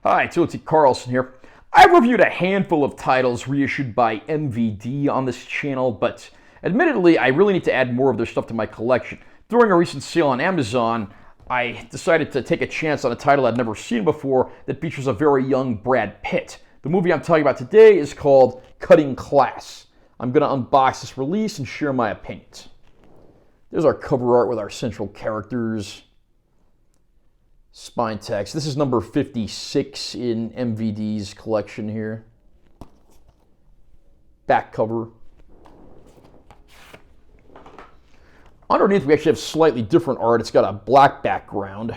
Hi, Timothy Carlson here. I've reviewed a handful of titles reissued by MVD on this channel, but admittedly, I really need to add more of their stuff to my collection. During a recent sale on Amazon, I decided to take a chance on a title I'd never seen before that features a very young Brad Pitt. The movie I'm talking about today is called Cutting Class. I'm going to unbox this release and share my opinions. There's our cover art with our central characters. Spine text. This is number 56 in MVD's collection here. Back cover. Underneath, we actually have slightly different art. It's got a black background.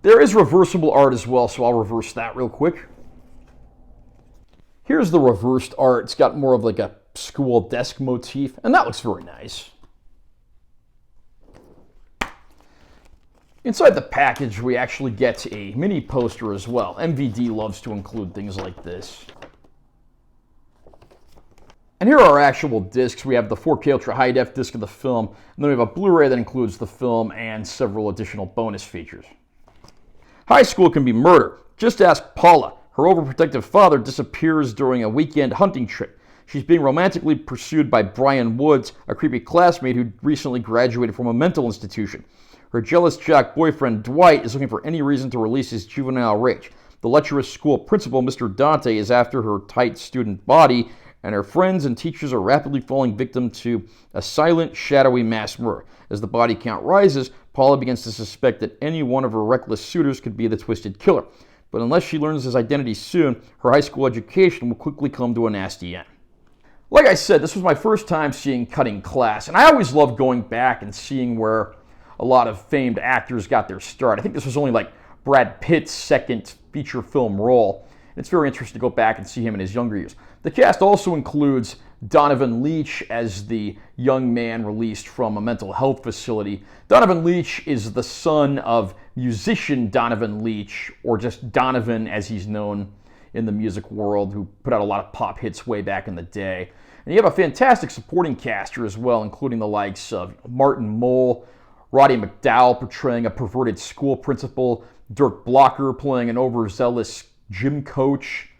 There is reversible art as well, so I'll reverse that real quick. Here's the reversed art. It's got more of like a school desk motif, and that looks very nice. Inside the package, we actually get a mini poster as well. MVD loves to include things like this. And here are our actual discs. We have the 4K Ultra High Def disc of the film, and then we have a Blu-ray that includes the film and several additional bonus features. High school can be murder. Just ask Paula. Her overprotective father disappears during a weekend hunting trip. She's being romantically pursued by Brian Woods, a creepy classmate who recently graduated from a mental institution. Her jealous jock boyfriend, Dwight, is looking for any reason to release his juvenile rage. The lecherous school principal, Mr. Dante, is after her tight student body, and her friends and teachers are rapidly falling victim to a silent, shadowy mass murder. As the body count rises, Paula begins to suspect that any one of her reckless suitors could be the twisted killer. But unless she learns his identity soon, her high school education will quickly come to a nasty end. Like I said, this was my first time seeing Cutting Class, and I always love going back and seeing where a lot of famed actors got their start. I think this was only like Brad Pitt's second feature film role, and it's very interesting to go back and see him in his younger years. The cast also includes Donovan Leitch as the young man released from a mental health facility. Donovan Leitch is the son of musician Donovan Leitch, or just Donovan as he's known in the music world, who put out a lot of pop hits way back in the day. And you have a fantastic supporting cast here as well, including the likes of Martin Mull, Roddy McDowall portraying a perverted school principal, Dirk Blocker playing an overzealous gym coach.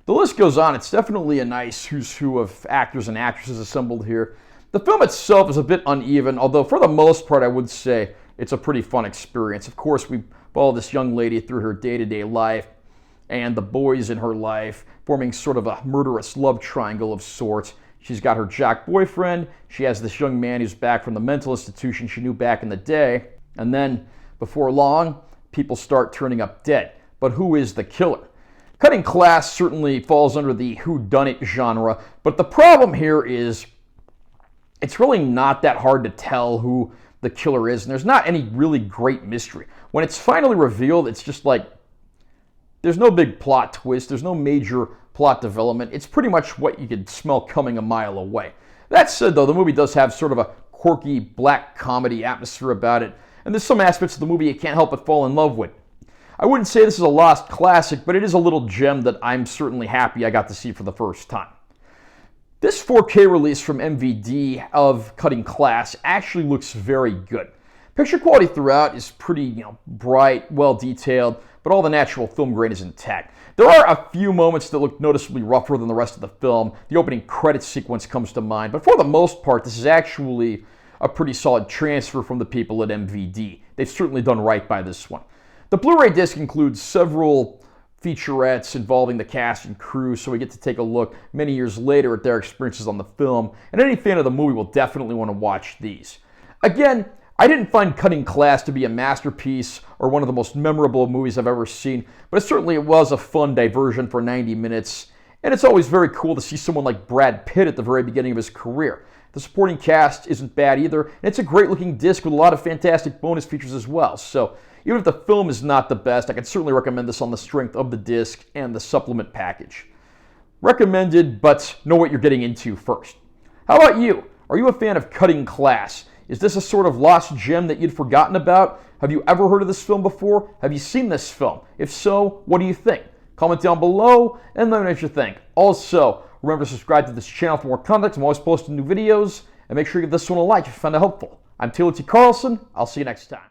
The list goes on. It's definitely a nice who's who of actors and actresses assembled here. The film itself is a bit uneven, although for the most part I would say it's a pretty fun experience. Of course, we follow this young lady through her day-to-day life and the boys in her life, forming sort of a murderous love triangle of sorts. She's got her jock boyfriend, she has this young man who's back from the mental institution she knew back in the day, and then, before long, people start turning up dead. But who is the killer? Cutting Class certainly falls under the whodunit genre, but the problem here is it's really not that hard to tell who the killer is, and there's not any really great mystery. When it's finally revealed, it's just like, there's no big plot twist, there's no major plot development. It's pretty much what you could smell coming a mile away. That said, though, the movie does have sort of a quirky black comedy atmosphere about it, and there's some aspects of the movie you can't help but fall in love with. I wouldn't say this is a lost classic, but it is a little gem that I'm certainly happy I got to see for the first time. This 4K release from MVD of Cutting Class actually looks very good. Picture quality throughout is pretty, bright, well detailed, but all the natural film grain is intact. There are a few moments that look noticeably rougher than the rest of the film. The opening credits sequence comes to mind, but for the most part, this is actually a pretty solid transfer from the people at MVD. They've certainly done right by this one. The Blu-ray disc includes several featurettes involving the cast and crew, so we get to take a look many years later at their experiences on the film, and any fan of the movie will definitely want to watch these. Again, I didn't find Cutting Class to be a masterpiece or one of the most memorable movies I've ever seen, but certainly it was a fun diversion for 90 minutes, and it's always very cool to see someone like Brad Pitt at the very beginning of his career. The supporting cast isn't bad either, and it's a great-looking disc with a lot of fantastic bonus features as well, so even if the film is not the best, I can certainly recommend this on the strength of the disc and the supplement package. Recommended, but know what you're getting into first. How about you? Are you a fan of Cutting Class? Is this a sort of lost gem that you'd forgotten about? Have you ever heard of this film before? Have you seen this film? If so, what do you think? Comment down below and let me know what you think. Also, remember to subscribe to this channel for more content. I'm always posting new videos. And make sure you give this one a like if you found it helpful. I'm Taylor T. Carlson. I'll see you next time.